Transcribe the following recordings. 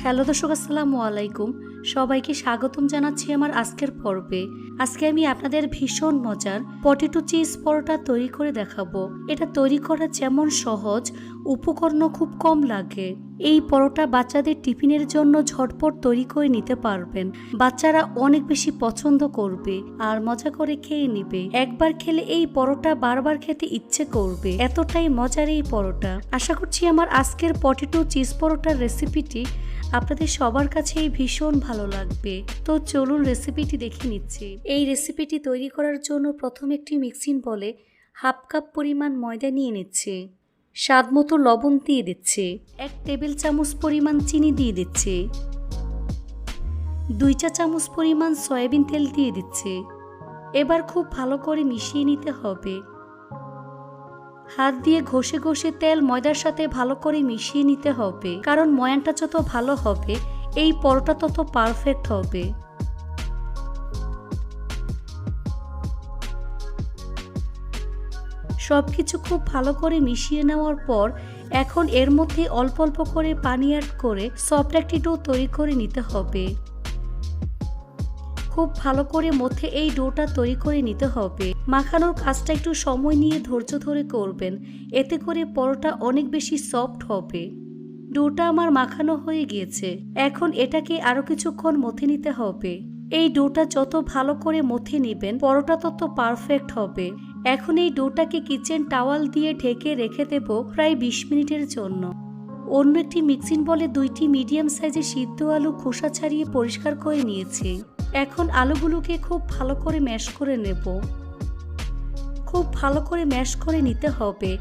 Hello দর্শক, আসসালামু আলাইকুম। সবাইকে স্বাগতম জানাচ্ছি আমার আজকের পর্বে। আজকে আমি আপনাদের ভীষণ মজার পটেটো চিজ পরোটা তৈরি করে দেখাবো। এটা তৈরি করা যেমন সহজ, উপকরণ খুব কম লাগে। এই পরোটা বাচ্চাদের টিফিনের জন্য ঝটপট তৈরি করে নিতে পারবেন। বাচ্চারা অনেক বেশি পছন্দ করবে আর মজা করে খেয়ে নিবে। একবার খেলে এই পরোটা বারবার খেতে ইচ্ছে করবে, এতটাই মজার এই পরোটা। আশা করছি আমার আজকের পটেটো চিজ পরোটার রেসিপিটি আপনাদের সবার কাছেই ভীষণ ভালো লাগবে। তো চলুন রেসিপিটি দেখে নিচ্ছি। এই রেসিপিটি তৈরি করার জন্য প্রথমে একটি মিক্সিং বলে হাফ কাপ পরিমাণ ময়দা নিয়ে নিচ্ছে, স্বাদ মতো লবণ দিয়ে দিচ্ছে, 1 টেবিল চামচ পরিমাণ চিনি দিয়ে দিচ্ছে, 2 চা চামচ পরিমাণ সয়াবিন তেল দিয়ে দিচ্ছে। এবার খুব ভালো করে মিশিয়ে নিতে হবে। হাত দিয়ে ঘষে ঘষে তেল ময়দার সাথে ভালো করে মিশিয়ে নিতে হবে, কারণ ময়ানটা যত ভালো হবে এই পরোটা তত পারফেক্ট হবে। সবকিছু খুব ভালো করে মিশিয়ে নেওয়ার পর এখন এর মধ্যে অল্প অল্প করে পানি অ্যাড করে সফট একটি ডো তৈরি করে নিতে হবে। খুব ভালো করে মধ্যে এই ডোটা তৈরি করে নিতে হবে। মাখানোর কাজটা একটু সময় নিয়ে ধৈর্য ধরে করবেন, এতে করে পরোটা অনেক বেশি সফট হবে। ডোটা আমার মাখানো হয়ে গিয়েছে, এখন এটাকে আরো কিছুক্ষণ মথে নিতে হবে। এই ডোটা যত ভালো করে মথে নেবেন পরোটা তত পারফেক্ট হবে। এখন এই ডোটাকে কিচেন টাওয়াল দিয়ে ঢেকে রেখে দেব প্রায় 20 মিনিটের জন্য। অন্য একটি মিক্সিং বলে 2টি মিডিয়াম সাইজের সিদ্ধ আলু খোসা ছাড়িয়ে পরিষ্কার করে নিয়েছি। এখন আলুগুলোকে খুব ভালো করে ম্যাশ করে নেব। খুব ভালো করে ম্যাশ করে নিতে হবে,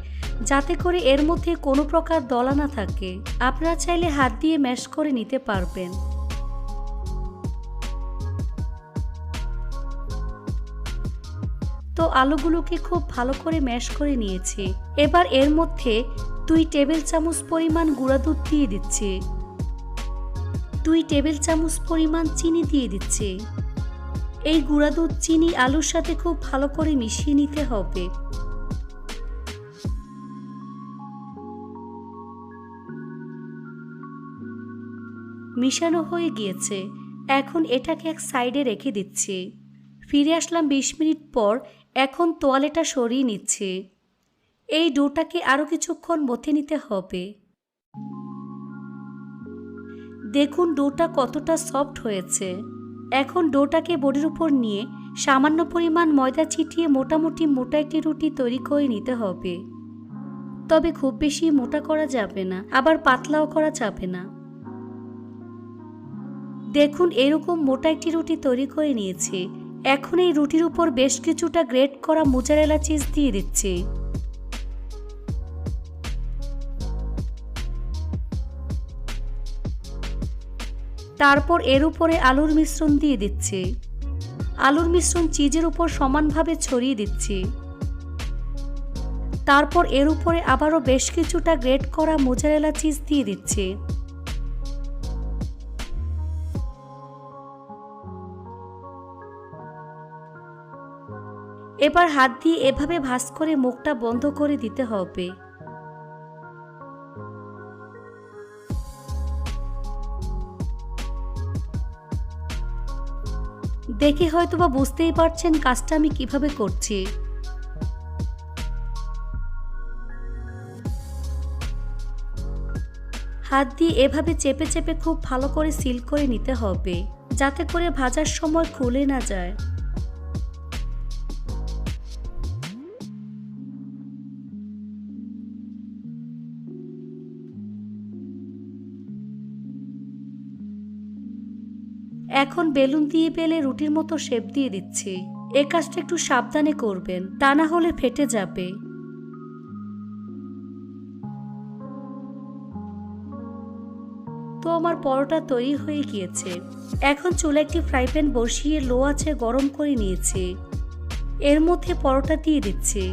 যাতে করে এর মধ্যে কোনো প্রকার দলা না থাকে। আপনারা চাইলে হাত দিয়ে ম্যাশ করে নিতে পারবেন। তো আলুগুলোকে খুব ভালো করে ম্যাশ করে নিয়েছি। এবার এর মধ্যে 2 টেবিল চামচ পরিমাণ গুঁড়া দুধ দিয়ে দিচ্ছি, 2 টেবিল চামচ পরিমাণ চিনি দিয়ে দিচ্ছি। এই গুঁড়া দুধ চিনি আলুর সাথে খুব ভালো করে মিশিয়ে নিতে হবে। মিশানো হয়ে গিয়েছে, এখন এটাকে এক সাইডে রেখে দিচ্ছি। ফিরে আসলাম 20 মিনিট পর। এখন তোয়ালেটা সরিয়ে নিচ্ছি। এই ডোটাকে আরো কিছুক্ষণ মথে নিতে হবে। দেখুন ডোটা কতটা সফট হয়েছে। এখন ডোটাকে বোর্ডের উপর নিয়ে সামান্য পরিমাণ ময়দা ছিটিয়ে মোটামুটি মোটা একটি রুটি তৈরি করে নিতে হবে। তবে খুব বেশি মোটা করা যাবে না, আবার পাতলাও করা যাবে না। দেখুন এরকম মোটা একটি রুটি তৈরি করে নিয়েছি। এখন এই রুটির উপর বেশ কিছুটা গ্রেট করা মোজারেলা চিজ দিয়ে দিচ্ছি। তারপর এর উপরে আলুর মিশ্রণ দিয়ে দিচ্ছি। আলুর মিশ্রণ চিজের উপর সমানভাবে ছড়িয়ে দিচ্ছি। তারপর এর উপরে আবারও বেশ কিছুটা গ্রেট করা মোজারেলা চিজ দিয়ে দিচ্ছি। এবার হাত দিয়ে এভাবে ভাঁজ করে মুখটা বন্ধ করে দিতে হবে। দেখে হয়তোবা বুঝতেই পারছেন কাজটা আমি কিভাবে করছি। হাত দিয়ে এভাবে চেপে চেপে খুব ভালো করে সিল করে নিতে হবে, যাতে করে ভাজার সময় খুলে না যায়। এখন বেলুন দিয়ে বেলে রুটির মতো শেপ দিয়ে দিচ্ছি। এই কাজটা একটু সাবধানে করবেন, তা না হলে ফেটে যাবে। তো আমার পরোটা তৈরি হয়ে গিয়েছে। এখন চুলায় একটি ফ্রাই প্যান বসিয়ে লো আঁচে গরম করে নিয়েছি। এর মধ্যে পরোটা দিয়ে দিচ্ছি।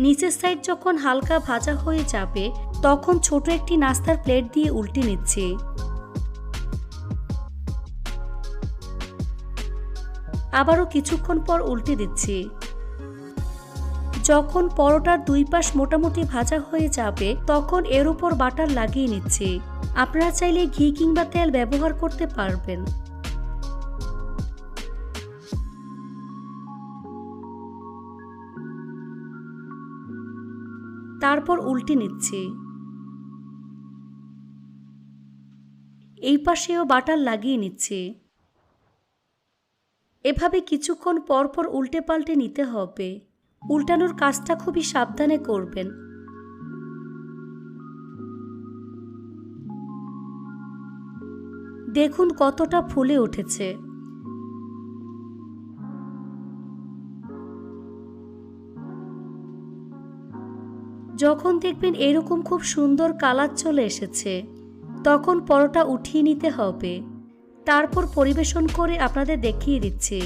নিচের সাইড যখন হালকা ভাজা হয়ে যাবে তখন ছোট একটি নাস্তার প্লেট দিয়ে উল্টে নিচ্ছি। আবারও কিছুক্ষণ পর উল্টে দিচ্ছি। যখন পরোটার দুই পাশ মোটামুটি ভাজা হয়ে যাবে তখন এর উপর বাটার লাগিয়ে নিচ্ছি। আপনারা চাইলে ঘি কিংবা তেল ব্যবহার করতে পারবেন। তারপর উল্টে নিচ্ছি। এই পাশেও বাটার লাগিয়ে নিচ্ছি। এভাবে কিছুক্ষণ পর পর উল্টে পাল্টে নিতে হবে। উল্টানোর কাজটা খুবই সাবধানে করবেন। দেখুন কতটা ফুলে উঠেছে। যখন দেখবেন এরকম খুব সুন্দর কালার চলে এসেছে তখন পরোটা উঠিয়ে নিতে হবে। তারপর পরিবেশন করে আপনাদের দেখিয়ে দিচ্ছি।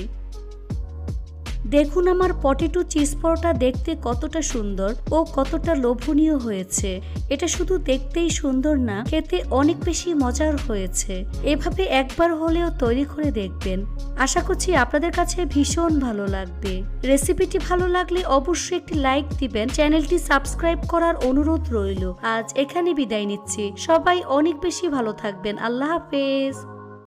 দেখুন আমার পটেটো চিজ পরোটা দেখতে কতটা সুন্দর ও কতটা লোভনীয় হয়েছে। এটা শুধু দেখতেই সুন্দর না, খেতে অনেক বেশি মজার হয়েছে। এভাবে একবার হলেও তৈরি করে দেখবেন। আশা করছি আপনাদের কাছে ভীষণ ভালো লাগবে। রেসিপিটি ভালো লাগলে অবশ্যই একটি লাইক দিবেন। চ্যানেলটি সাবস্ক্রাইব করার অনুরোধ রইল। আজ এখানে বিদায় নিচ্ছি। সবাই অনেক বেশি ভালো থাকবেন। আল্লাহ হাফেজ।